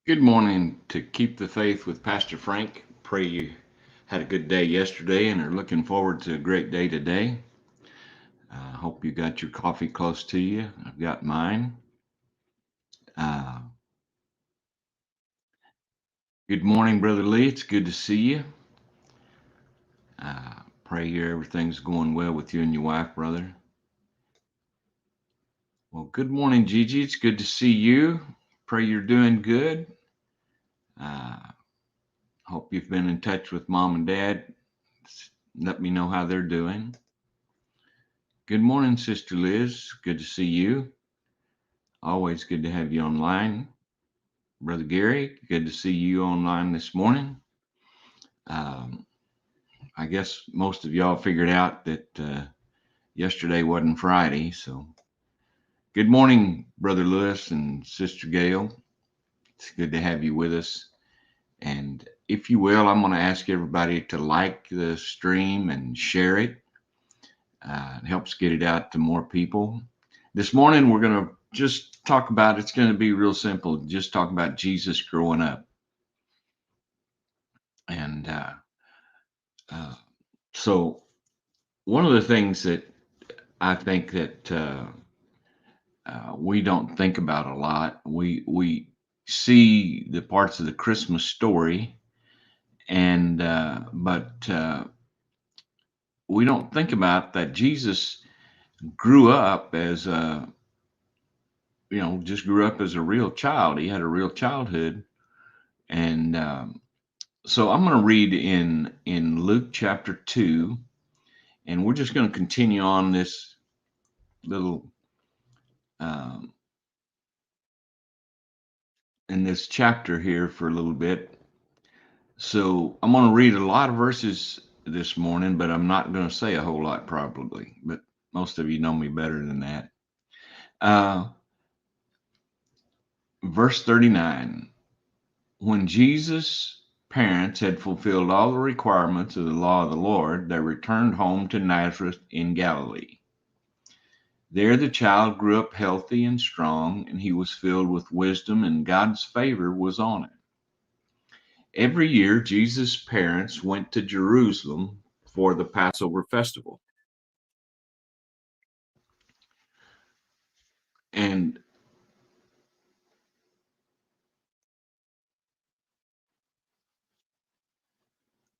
Good morning to Keep the Faith with Pastor Frank. Pray you had a good day yesterday and are looking forward to a great day today. I hope you got your coffee close to you. I've got mine. Uh, Good morning, Brother Lee. It's good to see you. Pray here everything's going well with you and your wife, brother. Well, good morning, Gigi. It's good to see you. Pray you're doing good. Uh, Hope you've been in touch with mom and dad. Let me know how they're doing. Good morning, Sister Liz. Good to see you. Always good to have you online. Brother Gary, good to see you online this morning. Um, I guess most of y'all figured out that yesterday wasn't Friday. So, good morning, Brother Lewis and Sister Gail. It's good to have you with us. And if you will, I'm going to ask everybody to like the stream and share it. It helps get it out to more people. This morning, we're going to just talk about it's going to be real simple, just talk about Jesus growing up. And uh, so, one of the things that I think that we don't think about a lot, we see the parts of the Christmas story, and but we don't think about that Jesus grew up as a just grew up as a real child. He had a real childhood, and so I'm going to read in Luke chapter 2, and we're just going to continue on this little um, in this chapter here for a little bit. So I'm going to read a lot of verses this morning, but I'm not going to say a whole lot probably. But most of you know me better than that. Uh, Verse 39. When Jesus' parents had fulfilled all the requirements of the law of the Lord, they returned home to Nazareth in Galilee. There the child grew up healthy and strong, and he was filled with wisdom, and God's favor was on him. Every year, Jesus' parents went to Jerusalem for the Passover festival. And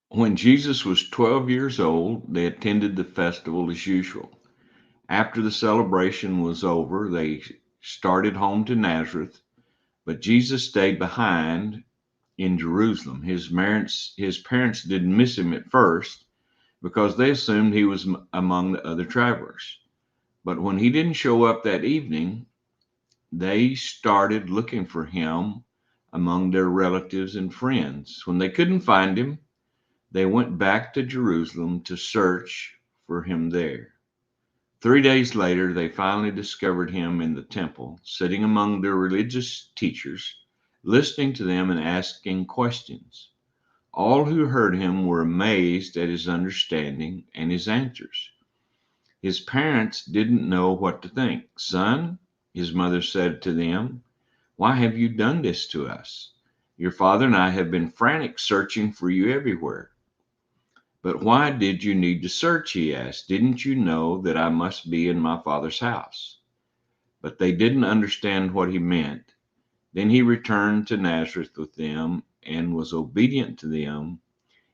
when Jesus was 12 years old, they attended the festival as usual. After the celebration was over, they started home to Nazareth, but Jesus stayed behind in Jerusalem. His parents didn't miss him at first because they assumed he was among the other travelers. But when he didn't show up that evening, they started looking for him among their relatives and friends. When they couldn't find him, they went back to Jerusalem to search for him there. 3 days later, they finally discovered him in the temple, sitting among their religious teachers, listening to them and asking questions. All who heard him were amazed at his understanding and his answers. His parents didn't know what to think. Son, his mother said to them, why have you done this to us? Your father and I have been frantic searching for you everywhere. But why did you need to search? He asked. Didn't you know that I must be in my father's house? But they didn't understand what he meant. Then he returned to Nazareth with them and was obedient to them,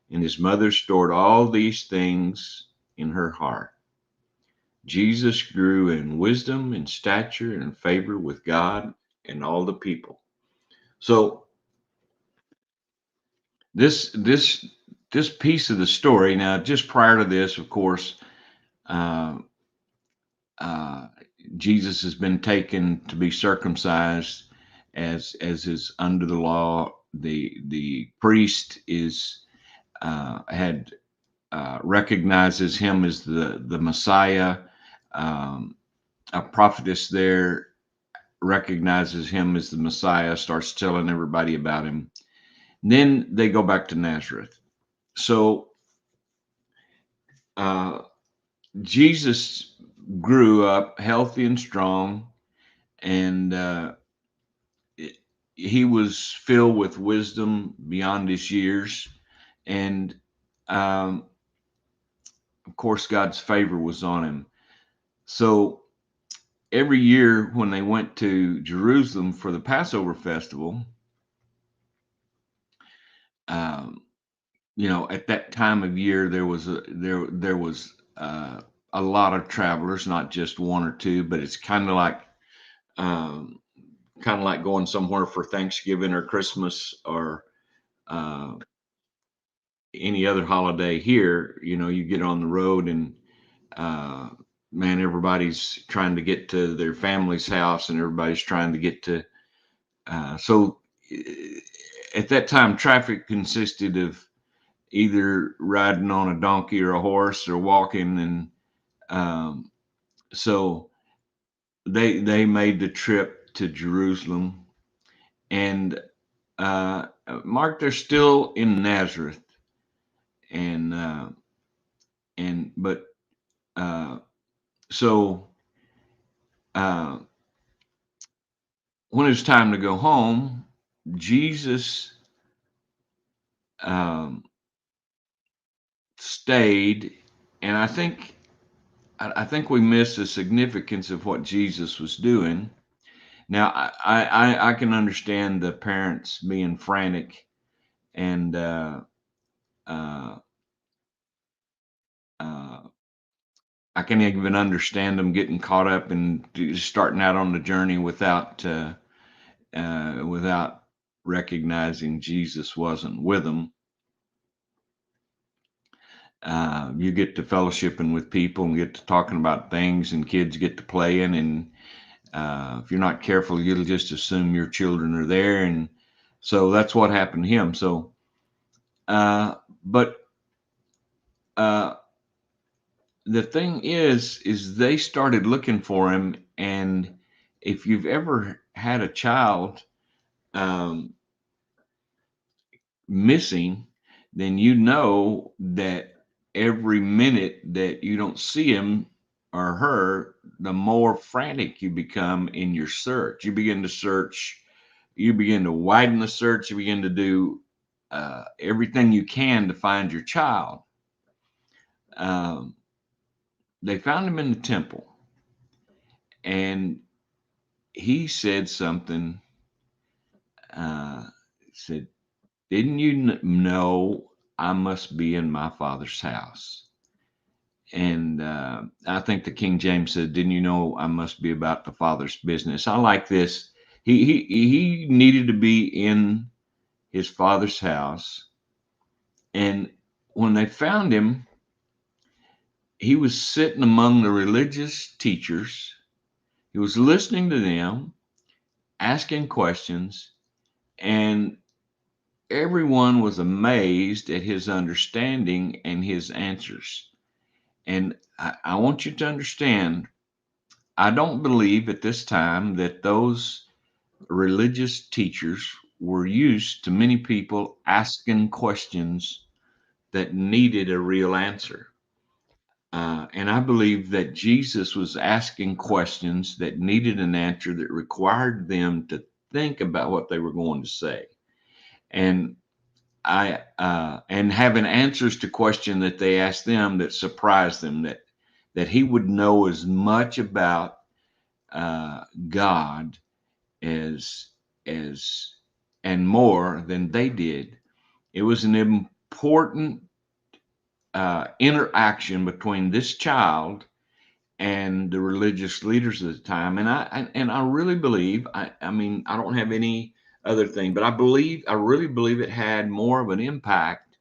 and his mother stored all these things in her heart. Jesus grew in wisdom and stature and favor with God and all the people. So this this this piece of the story now, just prior to this, of course, uh, uh, Jesus has been taken to be circumcised as is under the law. The priest is had recognizes him as the Messiah. Um, a prophetess there recognizes him as the Messiah, starts telling everybody about him. And then they go back to Nazareth. So uh, Jesus grew up healthy and strong, and he was filled with wisdom beyond his years, and um, of course, God's favor was on him. So every year when they went to Jerusalem for the Passover festival, um, at that time of year there was a lot of travelers, not just one or two, but it's um, kind of like going somewhere for Thanksgiving or Christmas or uh, any other holiday here. You get on the road and uh, man, everybody's trying to get to their family's house, and everybody's trying to get to. So at that time, traffic consisted of either riding on a donkey or a horse or walking, and um, so they made the trip to Jerusalem. And Mark, they're still in Nazareth, and but uh, so uh, when it's time to go home, Jesus um, stayed, and I think we miss the significance of what Jesus was doing. Now, I can understand the parents being frantic, and uh, uh, I can even understand them getting caught up and starting out on the journey without recognizing Jesus wasn't with them. You get to fellowshipping with people and get to talking about things, and kids get to playing, and if you're not careful, you'll just assume your children are there, and so that's what happened to him. So, but uh, the thing is they started looking for him, and if you've ever had a child um, missing, then you know that every minute that you don't see him or her, the more frantic you become in your search. You begin to search, you begin to widen the search, you begin to do everything you can to find your child. Um, they found him in the temple, and he said something. Uh, said, "Didn't you know I must be in my father's house?" And I think the King James said, "Didn't you know I must be about the Father's business?" I like this. He needed to be in his father's house, and when they found him, he was sitting among the religious teachers. He was listening to them, asking questions, and everyone was amazed at his understanding and his answers. And I want you to understand, I don't believe at this time that those religious teachers were used to many people asking questions that needed a real answer. And I believe that Jesus was asking questions that needed an answer that required them to think about what they were going to say. And and having answers to questions that they asked them that surprised them, that he would know as much about God as as and more than they did. It was an important interaction between this child and the religious leaders at the time. And I really believe, I mean, I don't have any other thing, but I really believe it had more of an impact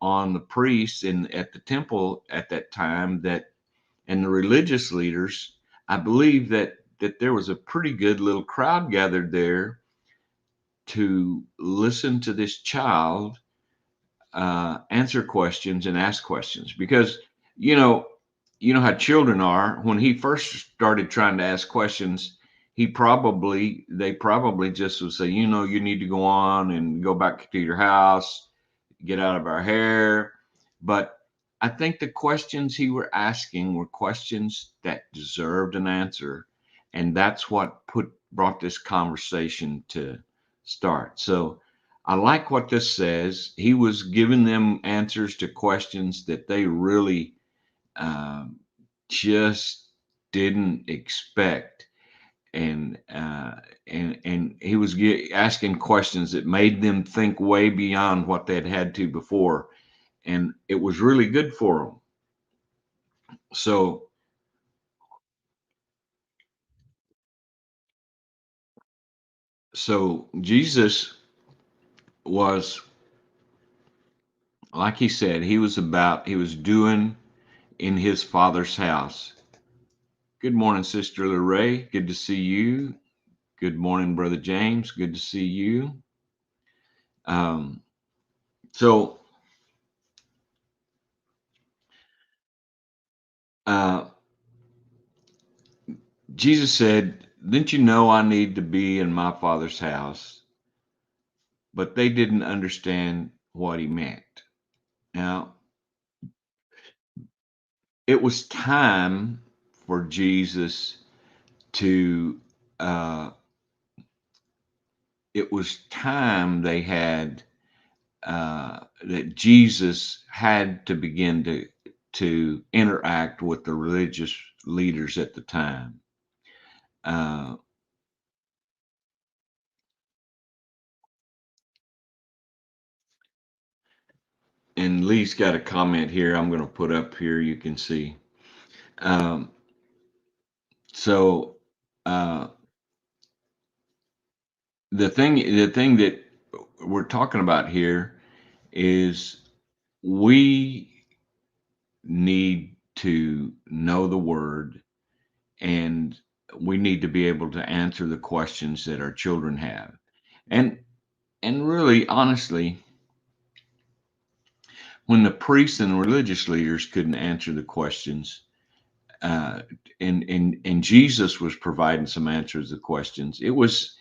on the priests at the temple at that time, that and the religious leaders. I believe that there was a pretty good little crowd gathered there to listen to this child answer questions and ask questions, because you know you know how children are. When he first started trying to ask questions, they probably just would say, you need to go on and go back to your house, get out of our hair. But I think the questions he were asking were questions that deserved an answer, and that's what brought this conversation start. So I like what this says. He was giving them answers to questions that they really um, just didn't expect, and and he was asking questions that made them think way beyond what they'd had to before, and it was really good for them. So Jesus was, like he said, he was doing in his Father's house. Good morning, Sister Lorraine. Good to see you. Good morning, Brother James. Good to see you. Um, so uh, Jesus said, "Didn't you know I need to be in my Father's house?" But they didn't understand what he meant. Now, it was time for Jesus to, uh, it was time they had, that Jesus had to begin to interact with the religious leaders at the time. Uh, and Lee's got a comment here I'm going to put up here. You can see. Um, so uh, the thing that we're talking about here is we need to know the word, and we need to be able to answer the questions that our children have. And really, honestly, when the priests and religious leaders couldn't answer the questions, uh, and Jesus was providing some answers to questions, it was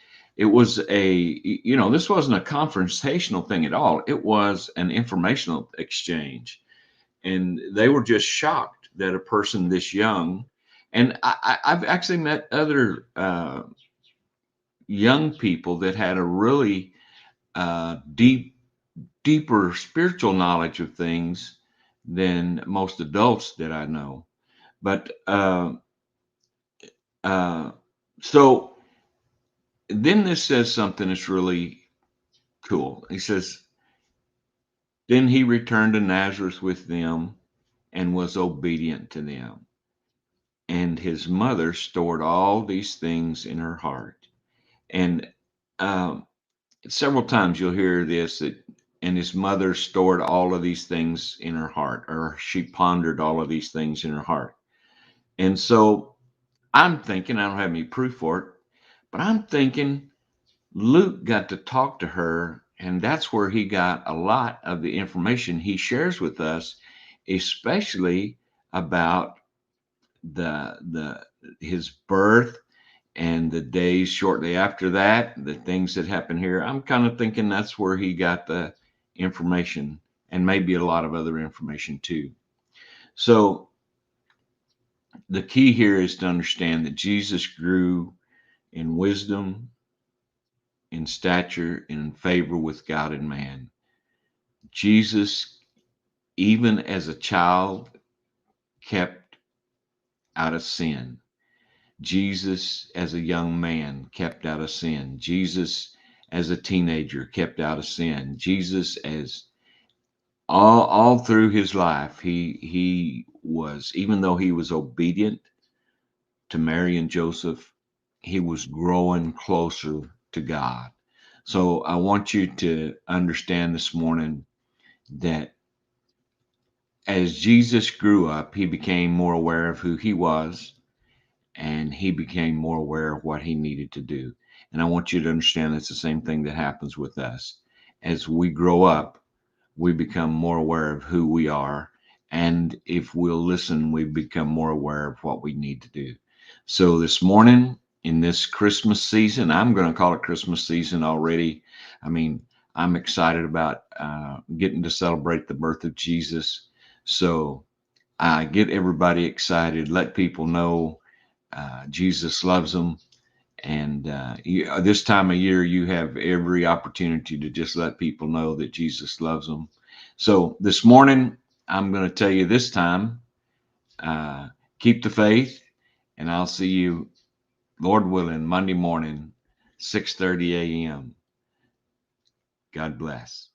a, this wasn't a confrontational thing at all. It was an informational exchange, and they were just shocked that a person this young, and I've actually met other young people that had a really deeper spiritual knowledge of things than most adults that I know. But uh, so then this says something that's really cool. He says, "Then he returned to Nazareth with them and was obedient to them. And his mother stored all these things in her heart." And um, several times you'll hear this, that, and his mother stored all of these things in her heart, or she pondered all of these things in her heart. And so I'm thinking, I don't have any proof for it, but I'm thinking Luke got to talk to her, and that's where he got a lot of the information he shares with us, especially about the his birth and the days shortly after that, the things that happened here. I'm kind of thinking that's where he got the information, and maybe a lot of other information too. So the key here is to understand that Jesus grew in wisdom, in stature, and in favor with God and man. Jesus, even as a child, kept out of sin. Jesus, as a young man, kept out of sin. Jesus, as a teenager, kept out of sin. Jesus, as all through his life, he was, even though he was obedient to Mary and Joseph, he was growing closer to God. So I want you to understand this morning that as Jesus grew up, he became more aware of who he was, and he became more aware of what he needed to do. And I want you to understand that's the same thing that happens with us. As we grow up, we become more aware of who we are. And if we'll listen, we become more aware of what we need to do. So this morning, in this Christmas season, I'm going to call it Christmas season already. I mean, I'm excited about getting to celebrate the birth of Jesus. So get everybody excited. Let people know Jesus loves them, And this time of year, you have every opportunity to just let people know that Jesus loves them. So this morning, I'm going to tell you this time, keep the faith, and I'll see you, Lord willing, Monday morning, 6:30 a.m. God bless.